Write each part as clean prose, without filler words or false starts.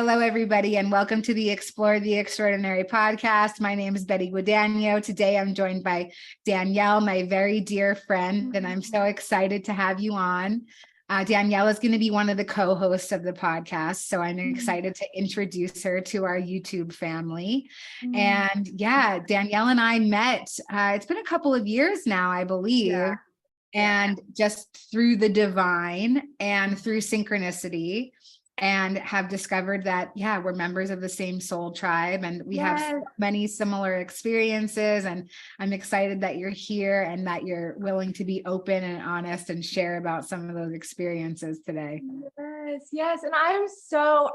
Hello, everybody, and welcome to the Explore the Extraordinary podcast. My name is Betty Guadagno. Today, I'm joined by Danielle, my very dear friend, and I'm so excited to have you on. Danielle is going to be one of the co-hosts of the podcast, so I'm excited to introduce her to our YouTube family. And yeah, Danielle and I met, it's been a couple of years now, I believe, and just through the divine and through synchronicity, and have discovered that, yeah, we're members of the same soul tribe and we have so many similar experiences. And I'm excited that you're here and that you're willing to be open and honest and share about some of those experiences today. Yes. And I'm so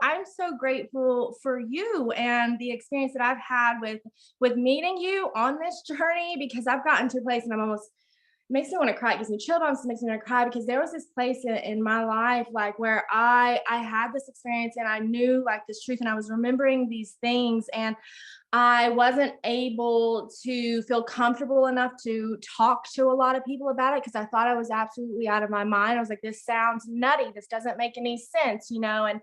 grateful for you and the experience that I've had with meeting you on this journey, because I've gotten to a place and makes me want to cry. It gives me chill bumps. It makes me want to cry, because there was this place in my life, like where I had this experience and I knew like this truth and I was remembering these things, and I wasn't able to feel comfortable enough to talk to a lot of people about it, because I thought I was absolutely out of my mind. I was like, this sounds nutty. This doesn't make any sense, and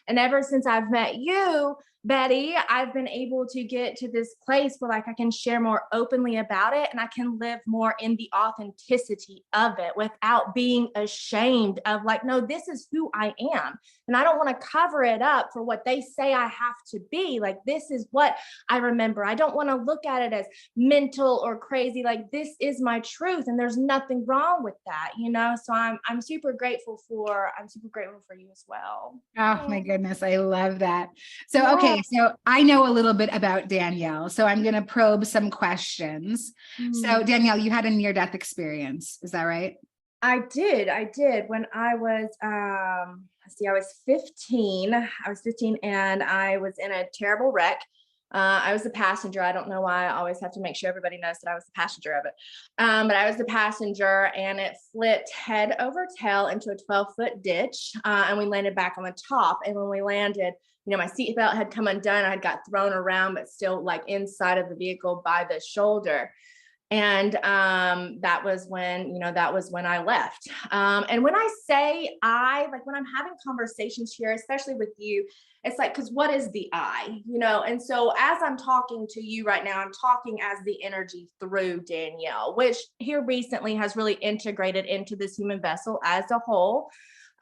ever since I've met you, Betty, I've been able to get to this place where like I can share more openly about it, and I can live more in the authenticity of it without being ashamed of like, no, this is who I am. And I don't want to cover it up for what they say I have to be. Like, this is what I remember. I don't want to look at it as mental or crazy. Like, this is my truth, and there's nothing wrong with that, So I'm super grateful for you as well. Oh my goodness, I love that. So, okay, so I know a little bit about Danielle, so I'm going to probe some questions. So Danielle, you had a near-death experience, is that right? I did. When I was, I was 15. I was 15 and I was in a terrible wreck. I was the passenger. I don't know why I always have to make sure everybody knows that I was the passenger of it. But I was the passenger, and it flipped head over tail into a 12-foot ditch. And we landed back on the top. And when we landed, my seatbelt had come undone. I had got thrown around, but still like inside of the vehicle by the shoulder. And that was when I left. And when I say when I'm having conversations here, especially with you, it's like, because what is the I, And so as I'm talking to you right now, I'm talking as the energy through Danielle, which here recently has really integrated into this human vessel as a whole.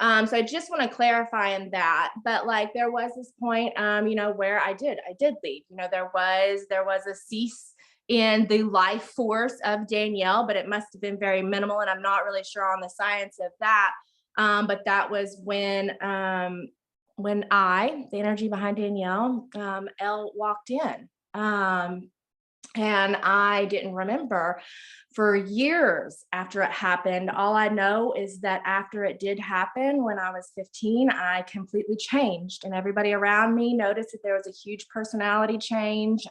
So I just want to clarify in that, but like there was this point, where I did leave. There was a cease in the life force of Danielle, but it must have been very minimal, and I'm not really sure on the science of that. But that was when the energy behind Danielle, Elle, walked in. And I didn't remember for years after it happened. All I know is that after it did happen, when I was 15, I completely changed, and everybody around me noticed that there was a huge personality change.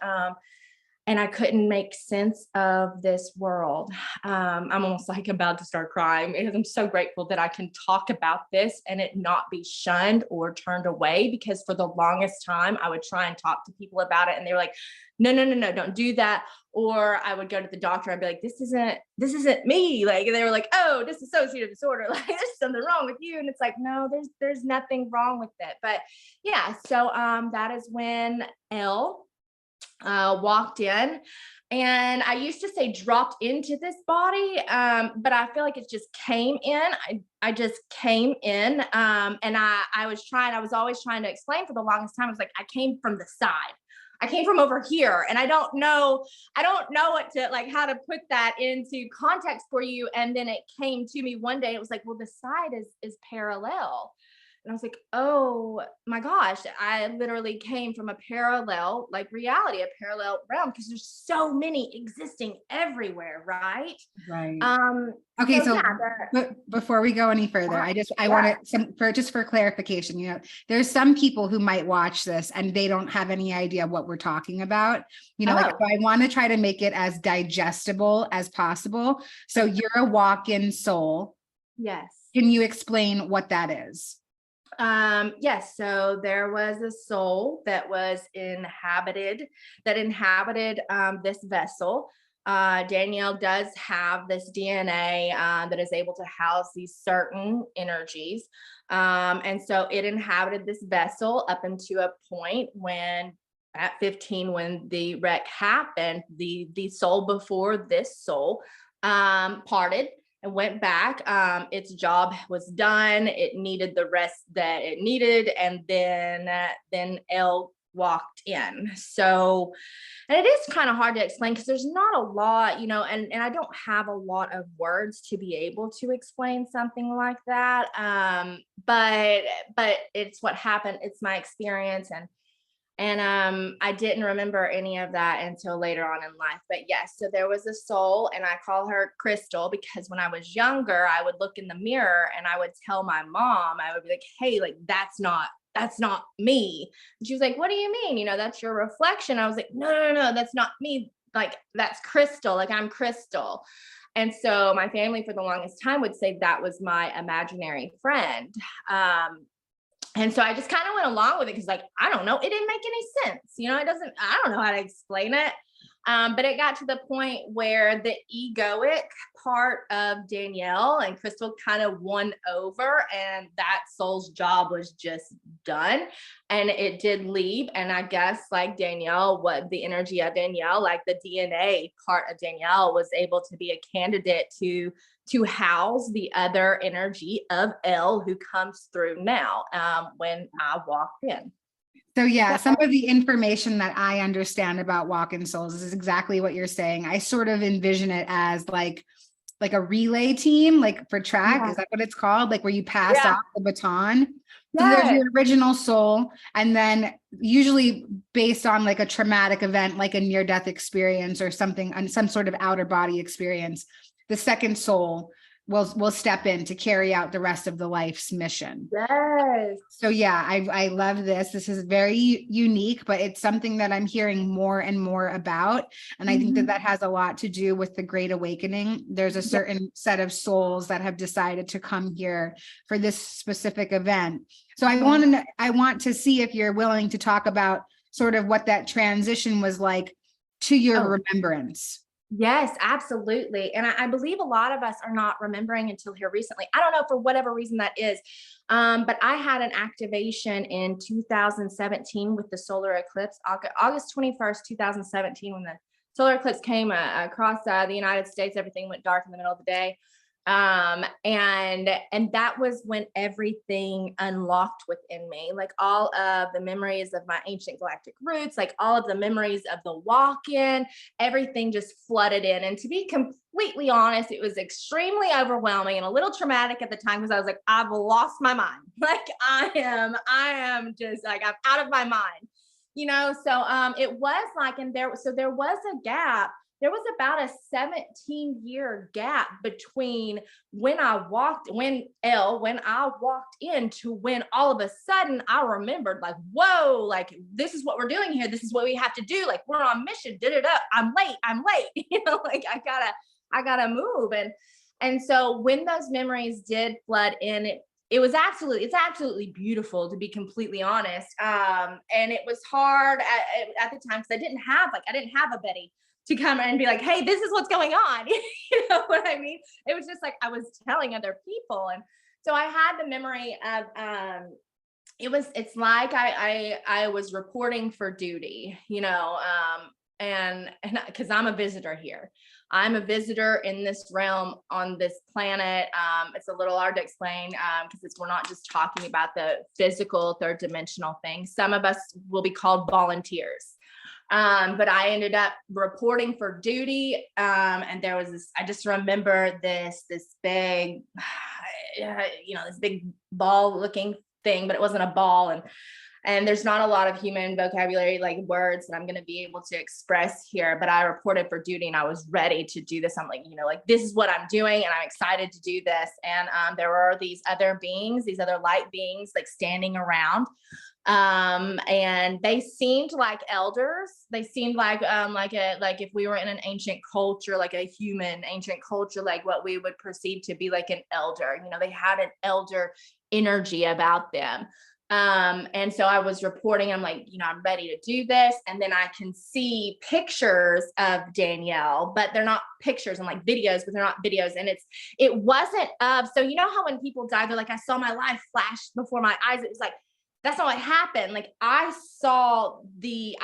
And I couldn't make sense of this world. I'm almost like about to start crying, because I'm so grateful that I can talk about this and it not be shunned or turned away, because for the longest time I would try and talk to people about it and they were like, no, don't do that. Or I would go to the doctor and be like, this isn't me. Like, and they were like, oh, dissociative disorder. Like, there's something wrong with you. And it's like, no, there's nothing wrong with it. But yeah, so that is when Elle walked in, and I used to say dropped into this body, but I feel like it just came in. I just came in, and I was always trying to explain for the longest time. I was like, I came from the side. I came from over here, and I don't know what to like, how to put that into context for you. And then it came to me one day. It was like, well, the side is parallel. And I was like, oh my gosh, I literally came from a parallel, like reality, a parallel realm, because there's so many existing everywhere, right? Right. Okay, so before we go any further, I want to, for clarification, there's some people who might watch this and they don't have any idea what we're talking about. So I want to try to make it as digestible as possible. So you're a walk-in soul. Yes. Can you explain what that is? Yes. So there was a soul that inhabited this vessel. Danielle does have this DNA that is able to house these certain energies. And so it inhabited this vessel up into a point when at 15, when the wreck happened, the soul before this soul parted and went back. Its job was done. It needed the rest that it needed. And then Elle walked in. So, and it is kind of hard to explain because there's not a lot, you know, and I don't have a lot of words to be able to explain something like that. But it's what happened. It's my experience. And I didn't remember any of that until later on in life. But yes, so there was a soul, and I call her Crystal because when I was younger, I would look in the mirror and I would tell my mom, I would be like, hey, like that's not me. And she was like, what do you mean? You know, that's your reflection. I was like, no, that's not me. Like that's Crystal. Like I'm Crystal. And so my family for the longest time would say that was my imaginary friend. And so I just kind of went along with it because, like, I don't know, it didn't make any sense. You know, I don't know how to explain it. But it got to the point where the egoic part of Danielle and Crystal kind of won over, and that soul's job was just done. And it did leave. And I guess, like Danielle, what the energy of Danielle, like the DNA part of Danielle, was able to be a candidate to house the other energy of Elle who comes through now when I walked in. So yeah, some of the information that I understand about walk-in souls is exactly what you're saying. I sort of envision it as like a relay team, like for track. Yeah. Is that what it's called? Like where you pass Yeah. off the baton. So Yes. there's your original soul, and then usually based on like a traumatic event, like a near-death experience or something, and some sort of outer body experience, the second soul will step in to carry out the rest of the life's mission. Yes. So yeah, I love this. This is very unique, but it's something that I'm hearing more and more about. And I think that has a lot to do with the Great Awakening. There's a certain set of souls that have decided to come here for this specific event. So I want to see if you're willing to talk about sort of what that transition was like to your remembrance. Yes, absolutely. And I believe a lot of us are not remembering until here recently. I don't know for whatever reason that is. But I had an activation in 2017 with the solar eclipse, August 21st, 2017, when the solar eclipse came across the United States. Everything went dark in the middle of the day. And that was when everything unlocked within me, like all of the memories of my ancient galactic roots, like all of the memories of the walk-in, everything just flooded in. And to be completely honest, it was extremely overwhelming and a little traumatic at the time because I was like, I've lost my mind. Like I am just like, I'm out of my mind, you know? So, it was like, there was a gap. There was about a 17-year gap between when I walked in to when all of a sudden I remembered, like, whoa, like this is what we're doing here. This is what we have to do. Like we're on mission. I'm late. You know, like I gotta move. And so when those memories did flood in, it's absolutely beautiful, to be completely honest. And it was hard at the time because I didn't have a Betty to come and be like, hey, this is what's going on. You know what I mean? It was just like I was telling other people. And so I had the memory of it's like I was reporting for duty, you know, and because I'm a visitor here. I'm a visitor in this realm on this planet. It's a little hard to explain because we're not just talking about the physical third dimensional thing. Some of us will be called volunteers. But I ended up reporting for duty. And there was this, I just remember this big, this big ball looking thing, but it wasn't a ball. And there's not a lot of human vocabulary, like words that I'm going to be able to express here, but I reported for duty and I was ready to do this. I'm like, like this is what I'm doing and I'm excited to do this. And there were these other beings, these other light beings, like standing around. And they seemed like elders. They seemed like if we were in an ancient culture, like a human ancient culture, like what we would perceive to be like an elder, they had an elder energy about them. And so I was reporting, I'm like, I'm ready to do this. And then I can see pictures of Danielle, but they're not pictures, and like videos, but they're not videos. And it wasn't so you know how when people die, they're like, I saw my life flash before my eyes. It was like, that's not what happened. Like I saw the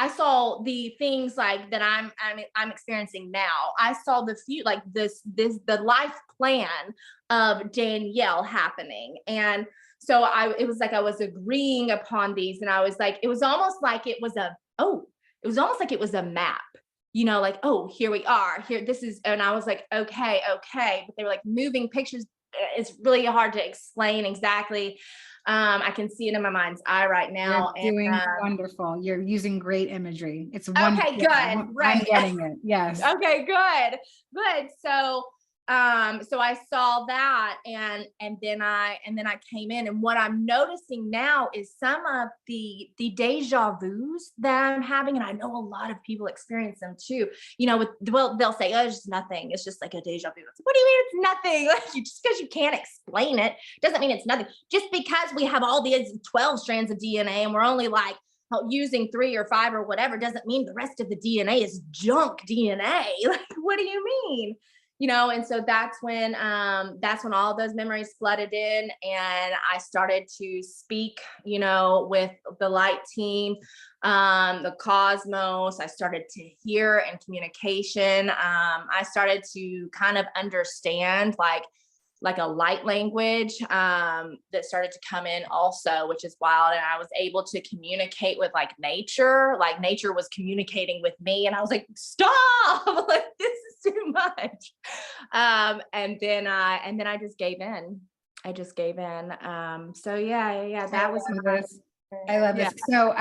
things like that I'm experiencing now. I saw like the life plan of Danielle happening. And so it was like I was agreeing upon these, and I was like, it was almost like it was a map, like, oh, here we are, here, this is, and I was like, okay. But they were like moving pictures. It's really hard to explain exactly. I can see it in my mind's eye right now. You're doing wonderful. You're using great imagery. It's wonderful. Okay, good. Right. I'm getting it. Yes. Okay, good. So I saw that, and then I came in, and what I'm noticing now is some of the deja vus that I'm having, and I know a lot of people experience them too. They'll say, oh, it's just nothing. It's just like a deja vu. What do you mean it's nothing? Like, just because you can't explain it doesn't mean it's nothing. Just because we have all these 12 strands of DNA and we're only like using 3 or 5 or whatever doesn't mean the rest of the DNA is junk DNA. Like, what do you mean? And so that's when all those memories flooded in, and I started to speak, with the light team, the cosmos. I started to hear and communication. I started to kind of understand like a light language that started to come in also, which is wild. And I was able to communicate with like nature was communicating with me. And I was like, stop, like, this is too much. And then I just gave in. So yeah, that was I love this. So,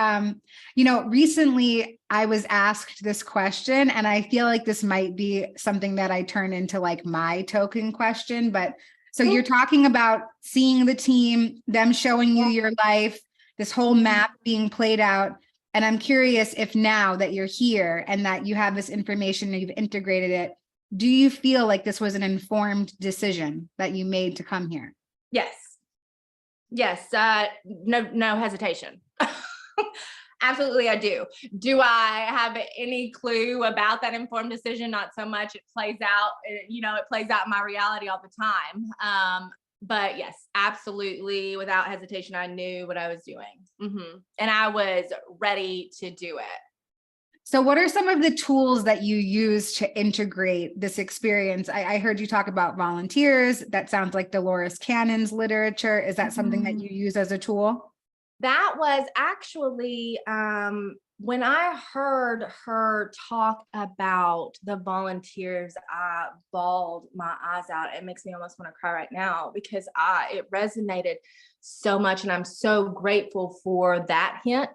recently I was asked this question, and I feel like this might be something that I turn into like my token question. But so you're talking about seeing the team, them showing you your life, this whole map being played out. And I'm curious if now that you're here and that you have this information and you've integrated it, do you feel like this was an informed decision that you made to come here? Yes. No hesitation. Absolutely, I do. Do I have any clue about that informed decision? Not so much. It plays out, it plays out in my reality all the time. But yes, absolutely. Without hesitation, I knew what I was doing. And I was ready to do it. So what are some of the tools that you use to integrate this experience? I heard you talk about volunteers. That sounds like Dolores Cannon's literature. Is that something that you use as a tool? That was actually when I heard her talk about the volunteers, I bawled my eyes out. It makes me almost want to cry right now because it resonated so much. And I'm so grateful for that hint.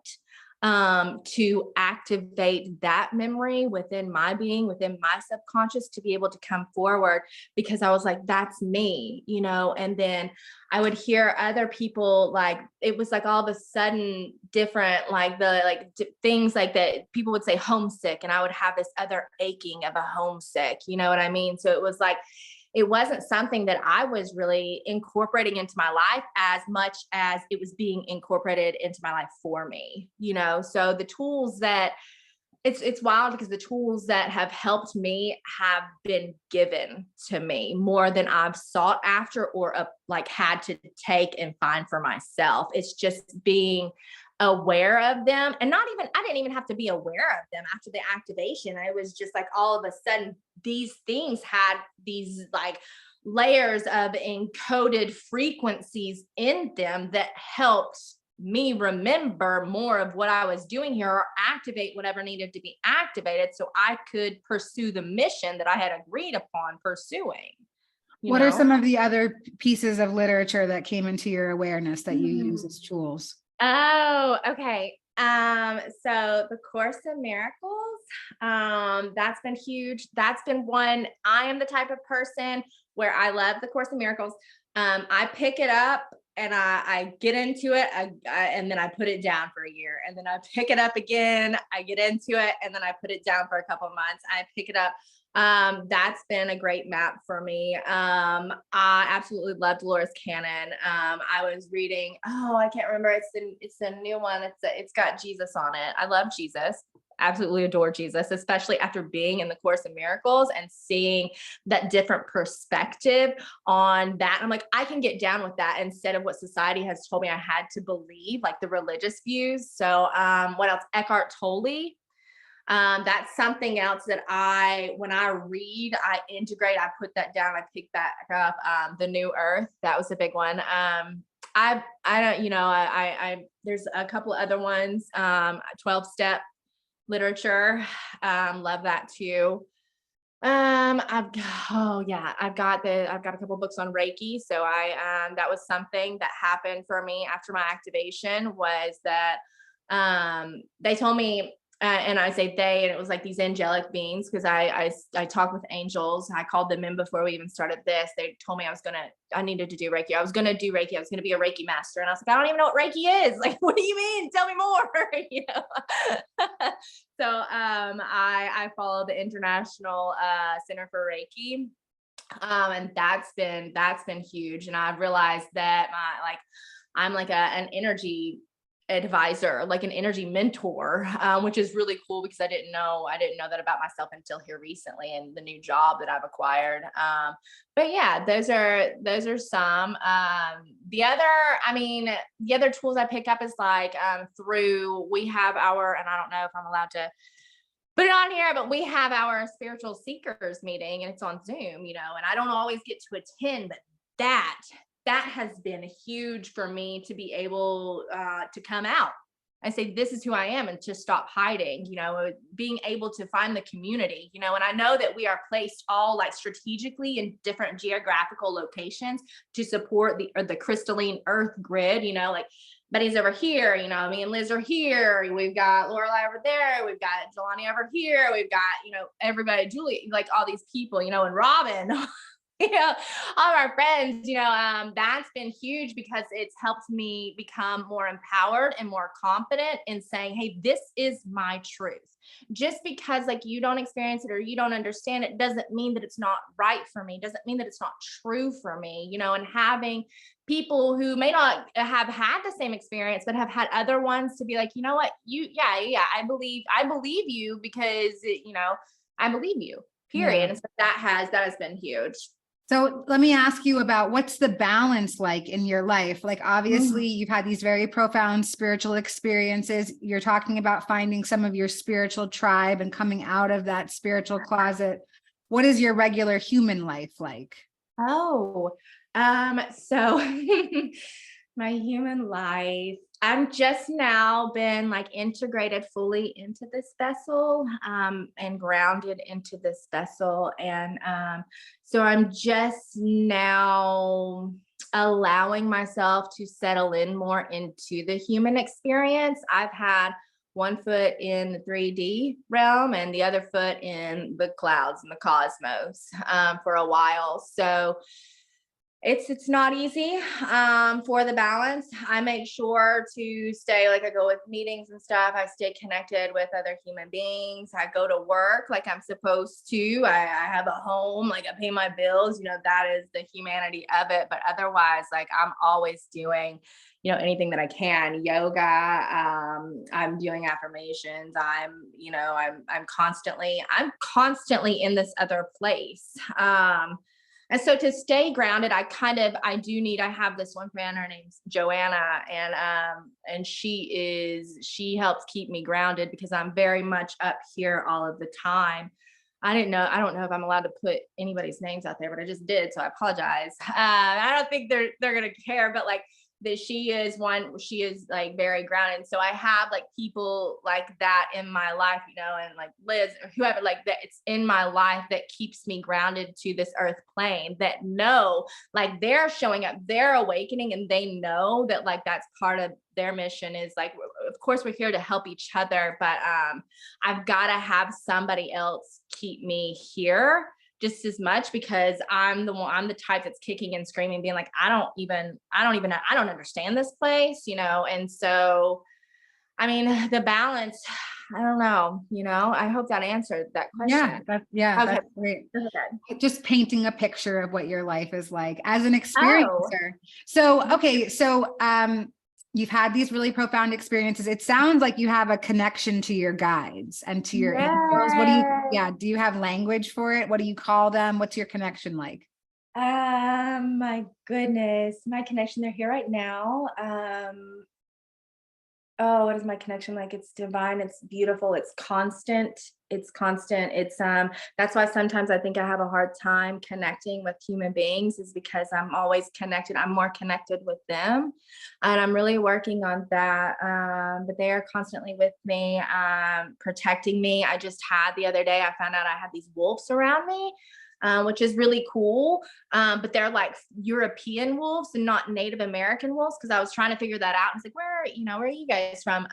To activate that memory within my being, within my subconscious, to be able to come forward, because I was like, that's me, and then I would hear other people, like, it was like all of a sudden different, things like that. People would say homesick, and I would have this other aching of a homesick, you know what I mean? So it was like, it wasn't something that I was really incorporating into my life as much as it was being incorporated into my life for me, So the tools that it's wild, because the tools that have helped me have been given to me more than I've sought after or had to take and find for myself. It's just being aware of them, and I didn't even have to be aware of them after the activation. I was just like, all of a sudden these things had these like layers of encoded frequencies in them that helped me remember more of what I was doing here, or activate whatever needed to be activated so I could pursue the mission that I had agreed upon pursuing. What are some of the other pieces of literature that came into your awareness that you use as tools? Oh, okay. So the Course in Miracles, that's been huge. That's been one. I am the type of person where I love the Course in Miracles. I pick it up and I get into it, and then I put it down for a year, and then I pick it up again. I get into it, and then I put it down for a couple of months. I pick it up. That's been a great map for me. I absolutely love Dolores Cannon. I was reading, oh, I can't remember. It's a new one. It's got Jesus on it. I love Jesus. Absolutely adore Jesus, especially after being in the Course in Miracles and seeing that different perspective on that. I'm like, I can get down with that instead of what society has told me I had to believe, like the religious views. So what else? Eckhart Tolle. That's something else that when I read, I integrate, I put that down, I pick that up. The New Earth, that was a big one. I don't, there's a couple other ones, 12-step literature. Love that too. I've got a couple books on Reiki. So that was something that happened for me after my activation, was that, they told me, and I say they, and it was like these angelic beings, because I talk with angels. I called them in before we even started this. They told me I needed to do Reiki. I was going to do Reiki. I was going to be a Reiki master. And I was like, I don't even know what Reiki is. Like, what do you mean? Tell me more. So I follow the International Center for Reiki. And that's been huge. And I've realized that I'm like an energy advisor, like an energy mentor, which is really cool, because I didn't know that about myself until here recently in the new job that I've acquired. But yeah, those are some. The other tools I pick up is like, we have and I don't know if I'm allowed to put it on here, but we have our spiritual seekers meeting, and it's on Zoom, and I don't always get to attend, but that has been huge for me to be able to come out and say, this is who I am, and to stop hiding, being able to find the community, and I know that we are placed all like strategically in different geographical locations to support the crystalline earth grid, like Betty's over here, me and Liz are here. We've got Lorelai over there. We've got Jelani over here. We've got, everybody, Julie, like all these people, and Robin, all of our friends, that's been huge, because it's helped me become more empowered and more confident in saying, hey, this is my truth. Just because like you don't experience it or you don't understand it doesn't mean that it's not right for me, doesn't mean that it's not true for me, and having people who may not have had the same experience, but have had other ones to be like, you know what, I believe you, because, I believe you, period. Yeah. And so that has been huge. So let me ask you about, what's the balance like in your life? Like, obviously you've had these very profound spiritual experiences. You're talking about finding some of your spiritual tribe and coming out of that spiritual closet. What is your regular human life like? So my human life, I'm just now been like integrated fully into this vessel, and grounded into this vessel. And so I'm just now allowing myself to settle in more into the human experience. I've had one foot in the 3D realm and the other foot in the clouds and the cosmos for a while. So it's not easy for the balance. I make sure to stay, like I go with meetings and stuff. I stay connected with other human beings. I go to work like I'm supposed to. I have a home, like I pay my bills, that is the humanity of it. But otherwise, like I'm always doing, anything that I can. Yoga, I'm doing affirmations. I'm constantly in this other place. And so to stay grounded, I have this one friend, her name's Joanna, and she helps keep me grounded, because I'm very much up here all of the time. I don't know if I'm allowed to put anybody's names out there, but I just did. So I apologize. I don't think they're going to care, but like, that she is like very grounded. So I have like people like that in my life, and like Liz or whoever, like that, it's in my life that keeps me grounded to this earth plane, that know like they're showing up, they're awakening, and they know that like that's part of their mission. Is like, of course we're here to help each other, but I've got to have somebody else keep me here just as much, because I'm the type that's kicking and screaming, being like, I don't understand this place, and so, I mean, the balance, I don't know, I hope that answered that question. Yeah, Okay. that's great. Okay. Just painting a picture of what your life is like as an Oh, experiencer. So, okay, so you've had these really profound experiences. It sounds like you have a connection to your guides and to your angels. Do you have language for it? What do you call them? What's your connection like? my goodness, my connection, they're here right now. Oh, what is my connection like? It's divine, it's beautiful, it's constant. That's why sometimes I think I have a hard time connecting with human beings, is because I'm always connected. I'm more connected with them. And I'm really working on that. But they are constantly with me, protecting me. I just had the other day, I found out I had these wolves around me. Which is really cool. But they're like European wolves and not Native American wolves. Cause I was trying to figure that out. I was like, where are you guys from?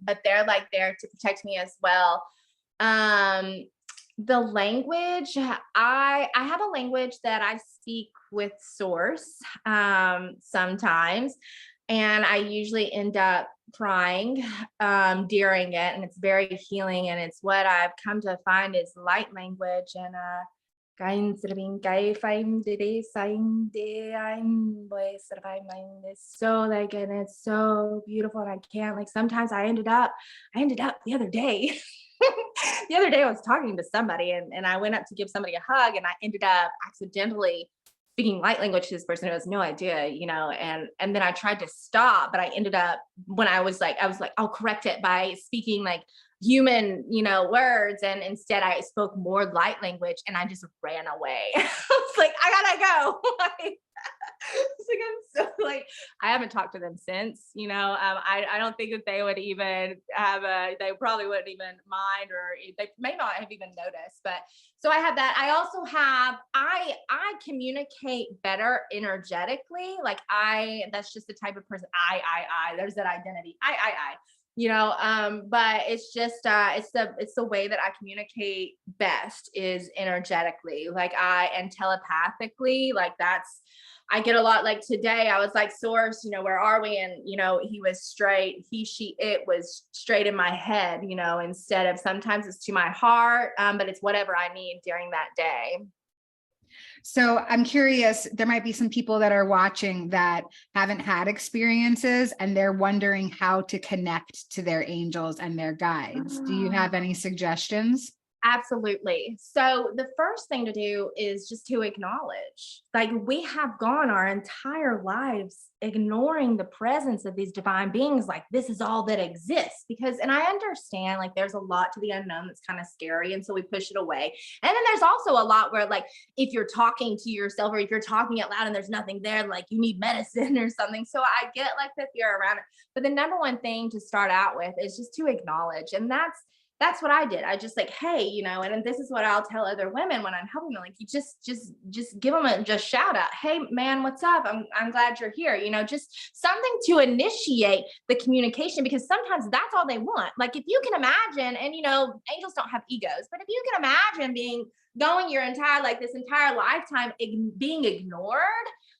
But they're like there to protect me as well. The language, I have a language that I speak with source, sometimes. And I usually end up crying during it. And it's very healing. And it's what I've come to find is light language. And it's so like, and it's so beautiful. And I can't, like, sometimes I ended up the other day. The other day I was talking to somebody and I went up to give somebody a hug and I ended up accidentally speaking light language to this person who has no idea, and then I tried to stop, but I ended up, when I was like, I'll correct it by speaking like human, words. And instead I spoke more light language and I just ran away. I was like, I gotta go. It's like, I'm so like, I haven't talked to them since, I don't think that they would even they probably wouldn't even mind, or they may not have even noticed. But so I have that. I also have, I communicate better energetically. Like that's just the type of person there's that identity. But it's just it's the way that I communicate best is energetically, and telepathically. Like I get a lot, like today I was like, source, where are we? And he was straight, it was straight in my head, instead of, sometimes it's to my heart, but it's whatever I need during that day. So I'm curious, there might be some people that are watching that haven't had experiences and they're wondering how to connect to their angels and their guides. Do you have any suggestions? Absolutely. So the first thing to do is just to acknowledge, like, we have gone our entire lives ignoring the presence of these divine beings. Like, this is all that exists, and I understand, like, there's a lot to the unknown that's kind of scary. And so we push it away. And then there's also a lot where, like, if you're talking to yourself or if you're talking out loud and there's nothing there, like, you need medicine or something. So I get like the fear around it. But the number one thing to start out with is just to acknowledge. And that's what I did. I just like, hey, and this is what I'll tell other women when I'm helping them. Like, you just give them just shout out. Hey man, what's up? I'm glad you're here. Just something to initiate the communication, because sometimes that's all they want. Like, if you can imagine, and angels don't have egos, but if you can imagine going your entire, like, this entire lifetime being ignored,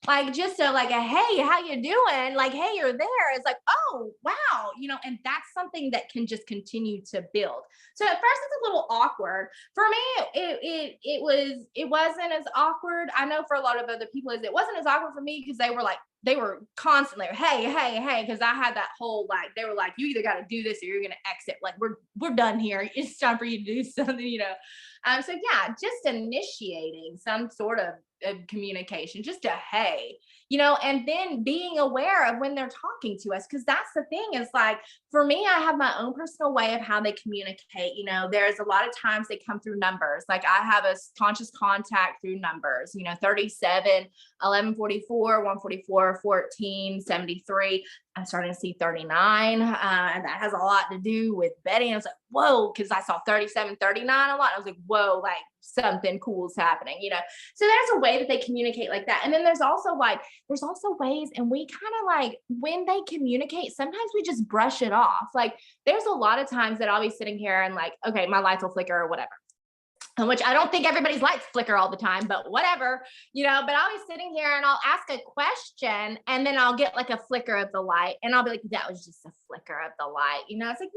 like, just so, like, a hey, how you doing? Like, hey, you're there. It's like, oh wow, and that's something that can just continue to build. So at first it's a little awkward for me. It wasn't as awkward. I know for a lot of other people it wasn't as awkward for me, because they were constantly, hey, because I had that whole, like, they were like, you either got to do this or you're gonna exit. Like, we're done here. It's time for you to do something. So yeah, just initiating some sort of communication, just a hey, and then being aware of when they're talking to us, because that's the thing, is like, for me, I have my own personal way of how they communicate. There's a lot of times they come through numbers. Like, I have a conscious contact through numbers, 37, 1144, 144, 14, 73. I'm starting to see 39. And that has a lot to do with Betty. And I was like, whoa, because I saw 37, 39 a lot. I was like, whoa, like, something cool is happening, So there's a way that they communicate like that. And then there's also ways, and we kind of, like, when they communicate, sometimes we just brush it off. Like, there's a lot of times that I'll be sitting here and, like, okay, my lights will flicker or whatever. Which I don't think everybody's lights flicker all the time, but whatever, but I'll be sitting here and I'll ask a question and then I'll get like a flicker of the light and I'll be like, that was just a flicker. flicker of the light. It's like,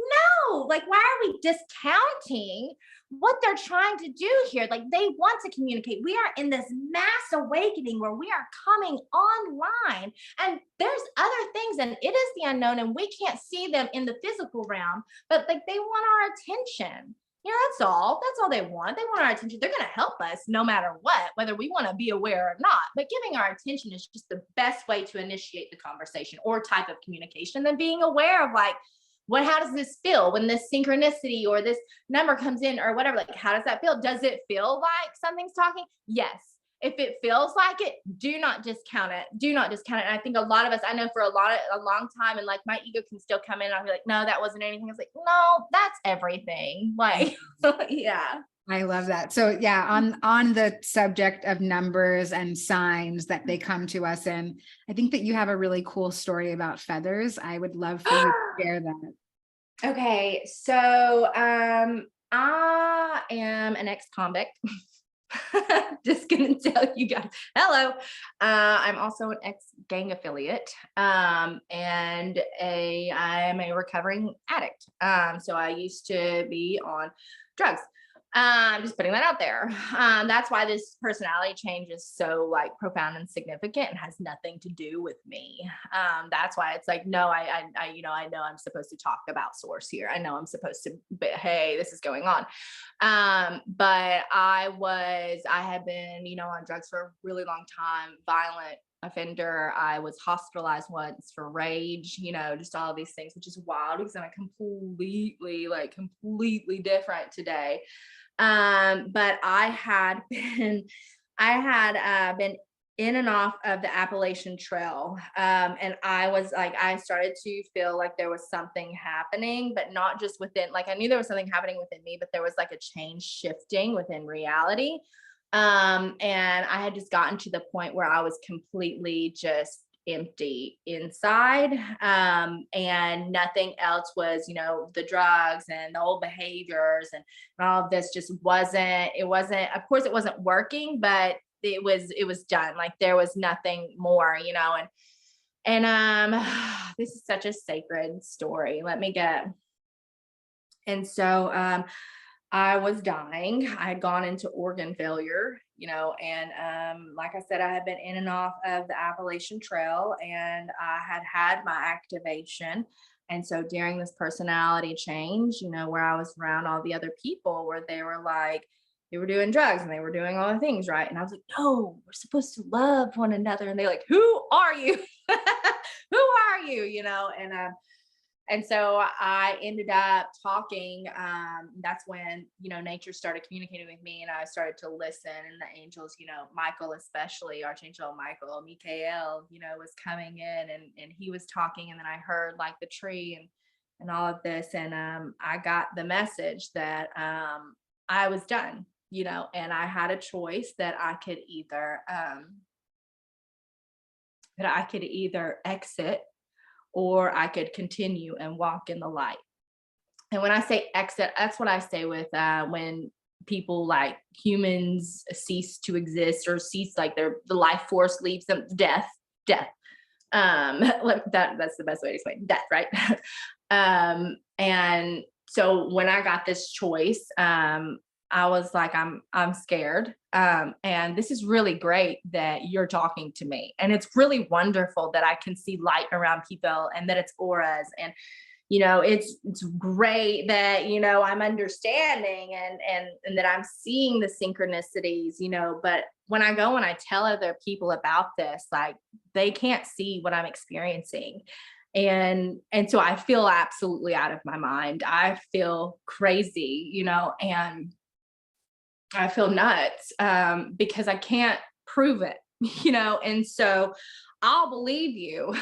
no, like, why are we discounting what they're trying to do here? Like, they want to communicate. We are in this mass awakening where we are coming online, and there's other things, and it is the unknown, and we can't see them in the physical realm, but like, they want our attention. That's all. That's all they want. They want our attention. They're going to help us no matter what, whether we want to be aware or not. But giving our attention is just the best way to initiate the conversation or type of communication than being aware of like, how does this feel when this synchronicity or this number comes in or whatever? Like, how does that feel? Does it feel like something's talking? Yes. If it feels like it, do not discount it. Do not discount it. And I think a lot of us, I know for a long time, and like my ego can still come in and I'll be like, no, that wasn't anything. I was like, no, that's everything. Like, yeah. I love that. So yeah, on the subject of numbers and signs that they come to us in, I think that you have a really cool story about feathers. I would love for you to share that. Okay. So I am an ex-convict. Just gonna tell you guys, hello. I'm also an ex-gang affiliate, and I am a recovering addict. So I used to be on drugs. Just putting that out there. That's why this personality change is so like profound and significant and has nothing to do with me. That's why it's like, no, I know I'm supposed to talk about source here. I know I'm supposed to, but hey, this is going on. But I had been, on drugs for a really long time, violent offender. I was hospitalized once for rage, just all of these things, which is wild because I'm completely different today. But I had been in and off of the Appalachian Trail. And I started to feel like there was something happening, but not just within, like, I knew there was something happening within me, but there was like a change shifting within reality. And I had just gotten to the point where I was completely just empty inside. And nothing else was, the drugs and the old behaviors and all of this just wasn't, of course it wasn't working, but it was done. Like there was nothing more, and this is such a sacred story. And so, I was dying. I had gone into organ failure, and like I said, I had been in and off of the Appalachian Trail, and I had my activation. And so during this personality change, where I was around all the other people where they were doing drugs and they were doing all the things, right? And I was like, no, we're supposed to love one another. And they're like, who are you? Who are you? And so I ended up talking. That's when, nature started communicating with me and I started to listen, and the angels, Michael, especially Archangel Michael, Mikael, was coming in and he was talking. And then I heard like the tree and all of this. And I got the message that I was done, and I had a choice that I could either exit or I could continue and walk in the light. And when I say exit, that's what I say with when people like humans cease to exist or cease, like the life force leaves them, death. Like that's the best way to explain death, right? And so when I got this choice, I was like, I'm scared. And this is really great that you're talking to me. And it's really wonderful that I can see light around people and that it's auras. And, it's great that, I'm understanding and that I'm seeing the synchronicities, but when I go and I tell other people about this, like they can't see what I'm experiencing. And so I feel absolutely out of my mind. I feel crazy, and I feel nuts because I can't prove it, and so I'll believe you.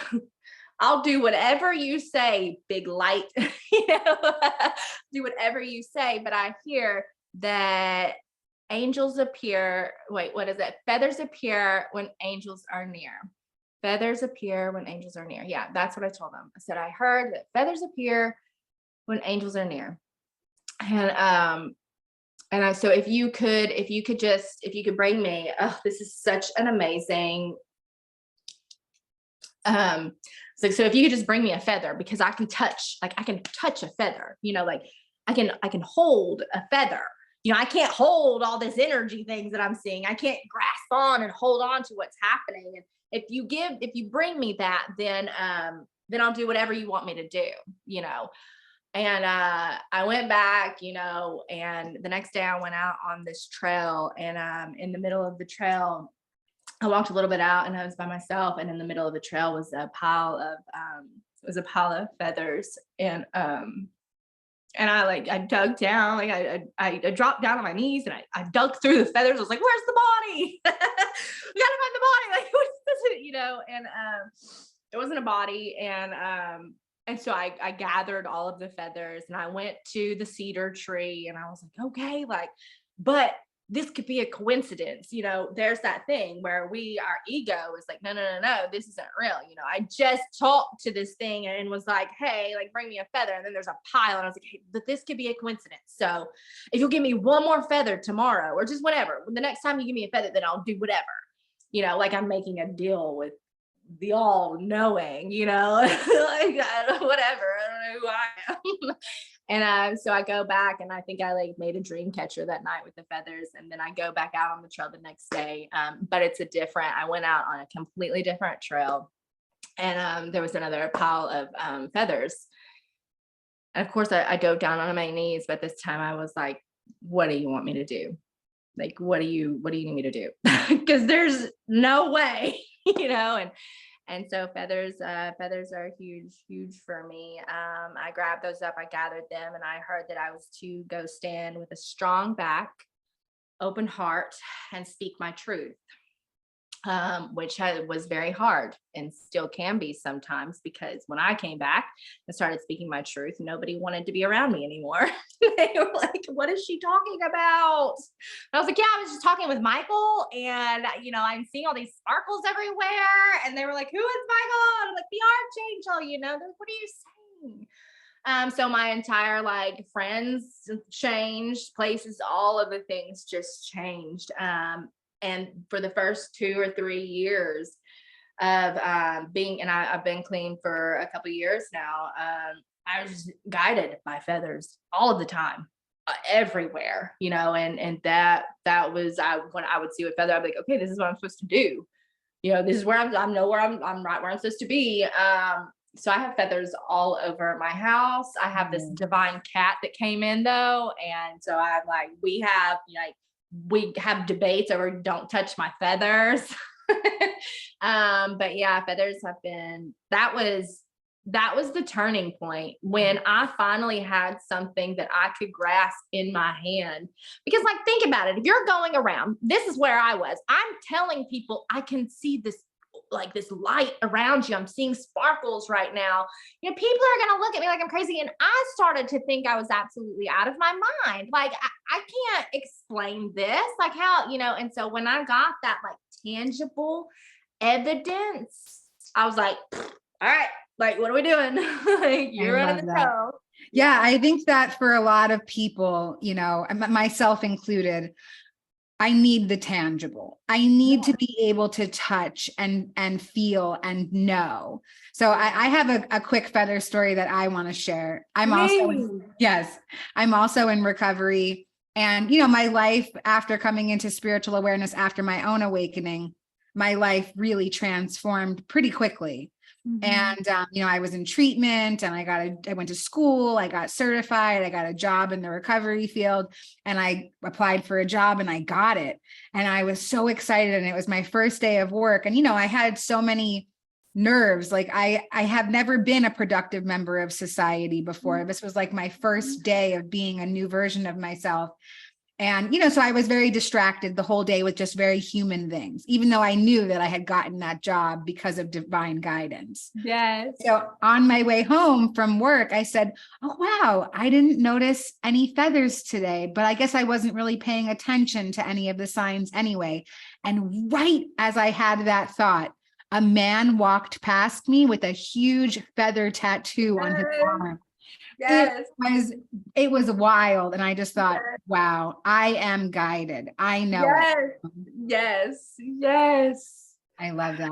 I'll do whatever you say, big light, do whatever you say. But I hear that angels appear. Wait, what is it? Feathers appear when angels are near. Feathers appear when angels are near. Yeah, that's what I told them. I said, I heard that feathers appear when angels are near. And so if you could bring me, this is such an amazing So if you could just bring me a feather, because I can touch a feather, like I can hold a feather. I can't hold all this energy things that I'm seeing. I can't grasp on and hold on to what's happening. And if you bring me that, then I'll do whatever you want me to do, And I went back, and the next day I went out on this trail, and in the middle of the trail, I walked a little bit out and I was by myself, and in the middle of the trail was a pile of feathers, and I dug down, I dropped down on my knees and I dug through the feathers. I was like, where's the body? We gotta find the body. Like, what's this? And it wasn't a body. And so I gathered all of the feathers and I went to the cedar tree, and I was like, okay, but this could be a coincidence. There's that thing where our ego is like, no, this isn't real. I just talked to this thing and was like, hey, bring me a feather. And then there's a pile. And I was like, hey, but this could be a coincidence. So if you'll give me one more feather tomorrow, or just whenever, the next time you give me a feather, then I'll do whatever, I'm making a deal with the all knowing, whatever. I don't know who I am. And so I go back, and I think I made a dream catcher that night with the feathers. And then I go back out on the trail the next day. But I went out on a completely different trail, and there was another pile of feathers. And of course I dove down on my knees, but this time I was like, what do you want me to do? What do you need me to do? Because there's no way, and so feathers are huge for me. I grabbed those up, I gathered them, and I heard that I was to go stand with a strong back, open heart, and speak my truth, which was very hard and still can be sometimes, because when I came back and started speaking my truth, nobody wanted to be around me anymore. They were like, what is she talking about? And I was like, yeah, I was just talking with Michael, and I'm seeing all these sparkles everywhere. And they were like, who is Michael? And I'm like, the archangel, what are you saying? So my entire friends changed, places, all of the things just changed. And for the first 2 or 3 years of being, and I've been clean for a couple of years now, I was guided by feathers all of the time, everywhere, and that was, when I would see a feather, I'd be like, okay, this is what I'm supposed to do. This is where I'm right where I'm supposed to be. So I have feathers all over my house. I have this divine cat that came in though. And so I'm like, we have debates over don't touch my feathers. But yeah, feathers have been, that was the turning point when I finally had something that I could grasp in my hand. Because think about it, if you're going around, this is where I was, I'm telling people I can see this light around you. I'm seeing sparkles right now. People are going to look at me like I'm crazy. And I started to think I was absolutely out of my mind. I can't explain this, how, and so when I got that tangible evidence, I was like, all right, what are we doing? You're running the show. Yeah, I think that for a lot of people, myself included, I need the tangible. I need to be able to touch and feel and know. So I have a quick feather story that I want to share. I'm also in recovery. And, my life after coming into spiritual awareness, after my own awakening, my life really transformed pretty quickly. And, I was in treatment, and I went to school, I got certified, I got a job in the recovery field, and I applied for a job and I got it. And I was so excited, and it was my first day of work. And, I had so many nerves. I have never been a productive member of society before. This was my first day of being a new version of myself. And, so I was very distracted the whole day with just very human things, even though I knew that I had gotten that job because of divine guidance. Yes. So on my way home from work, I said, oh, wow, I didn't notice any feathers today, but I guess I wasn't really paying attention to any of the signs anyway. And right as I had that thought, a man walked past me with a huge feather tattoo on his arm. Yes. It was wild. And I just thought, wow, I am guided. I know. Yes. It. Yes. Yes. I love that.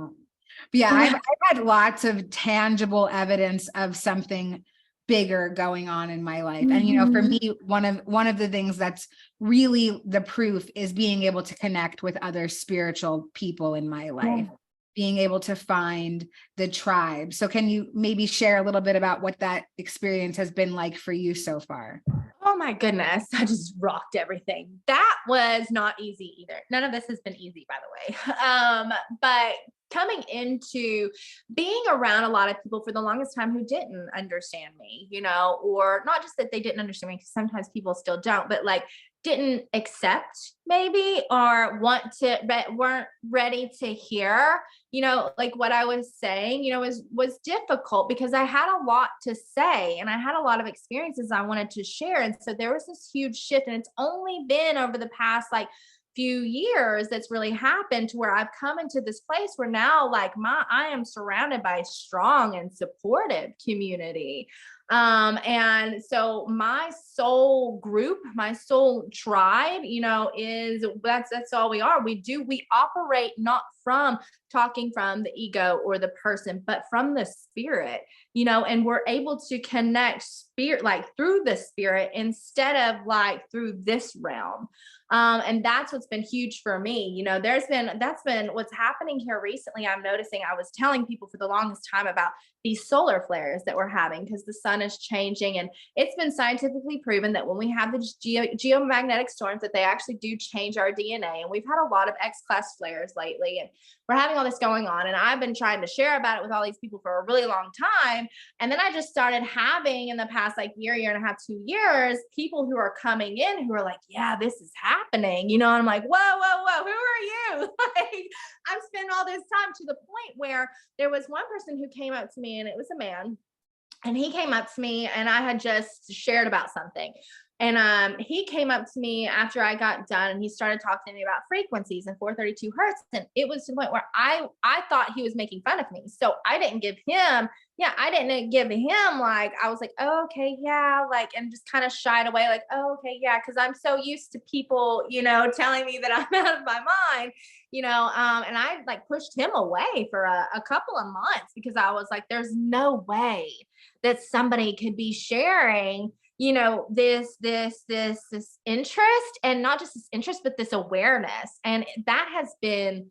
But yeah, I've had lots of tangible evidence of something bigger going on in my life. And, you know, for me, one of the things that's really the proof is being able to connect with other spiritual people in my life, being able to find the tribe. So can you maybe share a little bit about what that experience has been like for you so far? Oh my goodness, I just rocked everything. That was not easy either. None of this has been easy, by the way. But coming into being around a lot of people for the longest time who didn't understand me, you know, or not just that they didn't understand me, because sometimes people still don't, but like didn't accept maybe, or weren't ready to hear, you know, like what I was saying, you know, was difficult because I had a lot to say and I had a lot of experiences I wanted to share. And so there was this huge shift, and it's only been over the past like few years that's really happened to where I've come into this place where now like I am surrounded by a strong and supportive community. And so my soul group, my soul tribe, you know, that's all we are. We operate not from talking from the ego or the person, but from the spirit, you know, and we're able to connect spirit, like through the spirit instead of like through this realm. And that's what's been huge for me. You know, that's been what's happening here recently. I'm noticing, I was telling people for the longest time about these solar flares that we're having because the sun is changing. And it's been scientifically proven that when we have the geomagnetic storms, that they actually do change our DNA. And we've had a lot of X-class flares lately. And we're having all this going on. And I've been trying to share about it with all these people for a really long time. And then I just started having in the past like year and a half, 2 years, people who are coming in who are like, yeah, this is happening, you know, and I'm like, whoa, who are you? Like, I'm spending all this time, to the point where there was one person who came up to me, and it was a man, and he came up to me, and I had just shared about something. And he came up to me after I got done, and he started talking to me about frequencies and 432 hertz. And it was to the point where I thought he was making fun of me. So I didn't give him, like, I was like, oh, okay, yeah, like, and just kind of shied away, like, oh, okay, yeah, because I'm so used to people, you know, telling me that I'm out of my mind, you know, and I like pushed him away for a couple of months because I was like, there's no way that somebody could be sharing, you know, this interest, and not just this interest, but this awareness. And that has been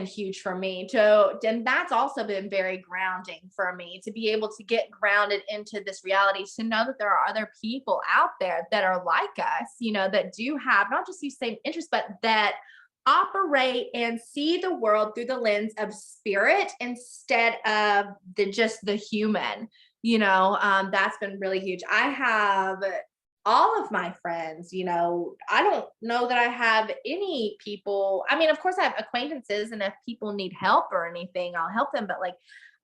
huge for me and that's also been very grounding for me, to be able to get grounded into this reality, to know that there are other people out there that are like us, you know, that do have not just these same interests, but that operate and see the world through the lens of spirit instead of just the human, you know. That's been really huge. I have all of my friends, you know, I don't know that I have any people. I mean, of course I have acquaintances, and if people need help or anything, I'll help them. But like,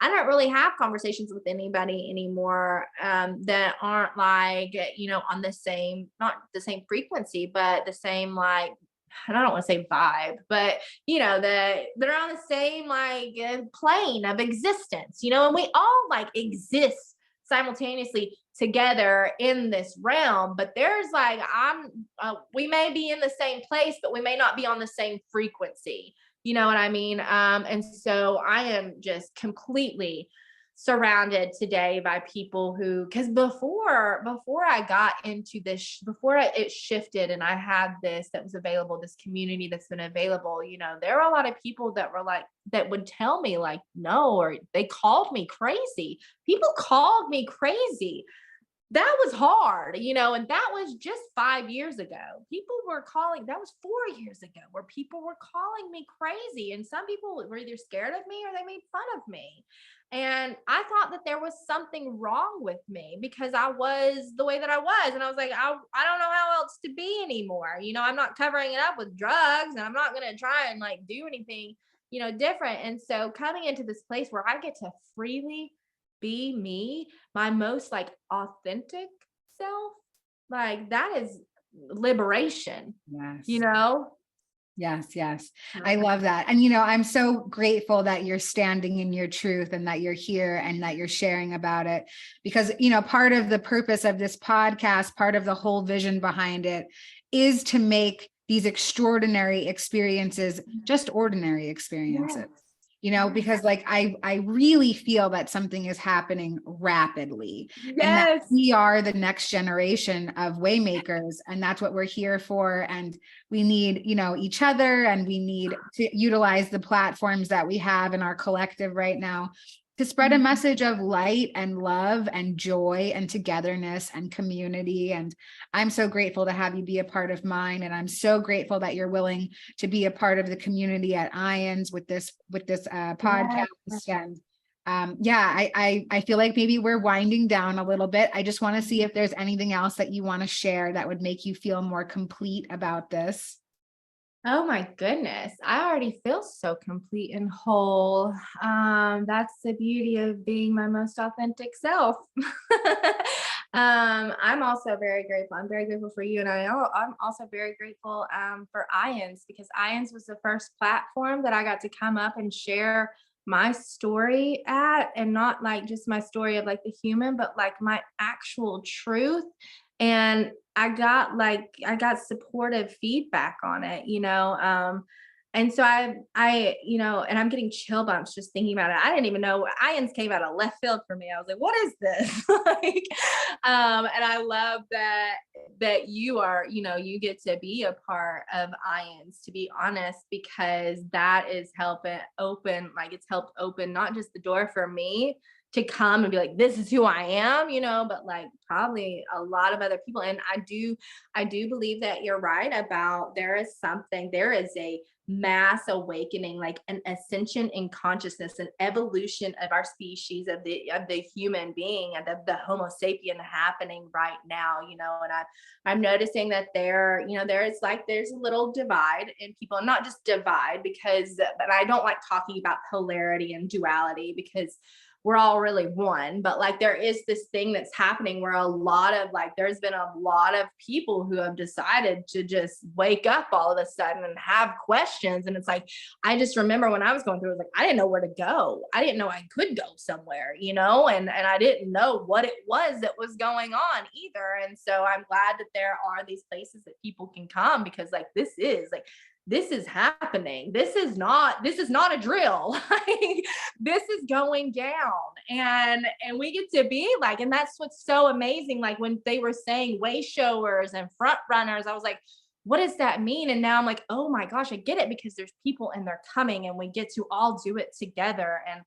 I don't really have conversations with anybody anymore that aren't like, you know, on the same, not the same frequency, but the same, like, I don't want to say vibe, but you know, they're on the same like plane of existence, you know, and we all like exist simultaneously together in this realm. But there's like, we may be in the same place, but we may not be on the same frequency. You know what I mean? And so I am just completely surrounded today by people who, because before I got into this, it shifted and I had this that was available, this community that's been available, you know, there were a lot of people that were like, that would tell me like, no, or they called me crazy. People called me crazy. That was hard, you know, and that was just 5 years ago. That was 4 years ago, where people were calling me crazy. And some people were either scared of me or they made fun of me. And I thought that there was something wrong with me because I was the way that I was. And I was like, I don't know how else to be anymore. You know, I'm not covering it up with drugs, and I'm not going to try and like do anything, you know, different. And so coming into this place where I get to freely be me, my most like authentic self, like that is liberation. Yes. You know? Yes. I love that. And, you know, I'm so grateful that you're standing in your truth and that you're here and that you're sharing about it, because, you know, part of the purpose of this podcast, part of the whole vision behind it is to make these extraordinary experiences just ordinary experiences. because like I really feel that something is happening rapidly, and that Yes. we are the next generation of waymakers, and that's what we're here for. And we need, each other, and we need to utilize the platforms that we have in our collective right now to spread a message of light and love and joy and togetherness and community. And I'm so grateful to have you be a part of mine. And I'm so grateful that you're willing to be a part of the community at IANDS with this podcast. And I feel like maybe we're winding down a little bit. I just want to see if there's anything else that you want to share that would make you feel more complete about this. Oh my goodness. I already feel so complete and whole. That's the beauty of being my most authentic self. I'm also very grateful. I'm very grateful for you. And I'm also very grateful for IANDS, because IANDS was the first platform that I got to come up and share my story at, and not like just my story of like the human, but like my actual truth. And I got supportive feedback on it, and so and I'm getting chill bumps just thinking about it. I didn't even know IANDS came out of left field for me. I was like, what is this? And I love that you are, you get to be a part of IANDS, to be honest, because that is helping open, like it's helped open not just the door for me to come and be like, this is who I am, but like probably a lot of other people. And I do believe that you're right about there is a mass awakening, like an ascension in consciousness, an evolution of our species, of the human being, and the Homo sapien happening right now, and I'm noticing that there's a little divide in people, and not just divide but I don't like talking about polarity and duality, because we're all really one, but like there is this thing that's happening where there's been a lot of people who have decided to just wake up all of a sudden and have questions. And it's like, I just remember when I was going through, it was like, I didn't know where to go. I didn't know I could go somewhere, and I didn't know what it was that was going on either. And so I'm glad that there are these places that people can come, because like, this is happening. This is not a drill. This is going down, and we get to be like, and that's what's so amazing. Like when they were saying way showers and front runners, I was like, what does that mean? And now I'm like, oh my gosh, I get it, because there's people and they're coming, and we get to all do it together. And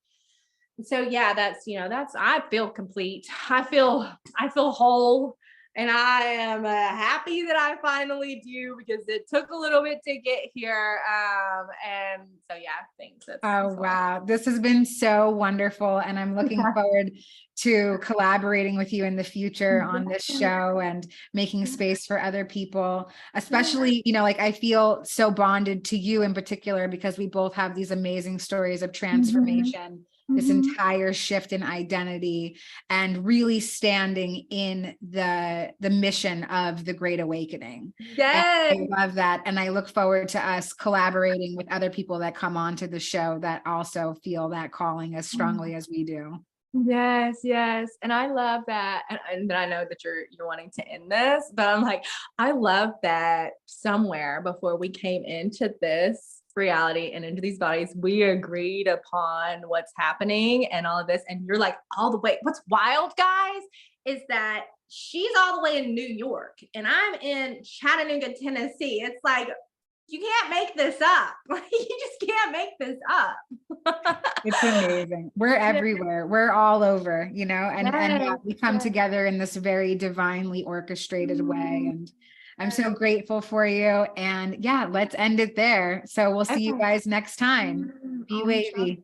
so, yeah, I feel complete. I feel whole. And I am happy that I finally do, because it took a little bit to get here. And so, yeah, thanks. Wow. This has been so wonderful. And I'm looking forward to collaborating with you in the future on this show and making space for other people, especially, like I feel so bonded to you in particular, because we both have these amazing stories of transformation. This entire shift in identity, and really standing in the mission of the Great Awakening. Yes. And I love that. And I look forward to us collaborating with other people that come onto the show that also feel that calling as strongly as we do. Yes. And I love that. And I know that you're wanting to end this, but I'm like, I love that somewhere before we came into this reality and into these bodies, we agreed upon what's happening and all of this. And you're like, all the way. What's wild, guys, is that she's all the way in New York and I'm in Chattanooga, Tennessee. It's like, you can't make this up. You just can't make this up. It's amazing. We're everywhere. We're all over, and we come together in this very divinely orchestrated way. And I'm so grateful for you. And yeah, let's end it there. So we'll see you guys next time. Be wavy.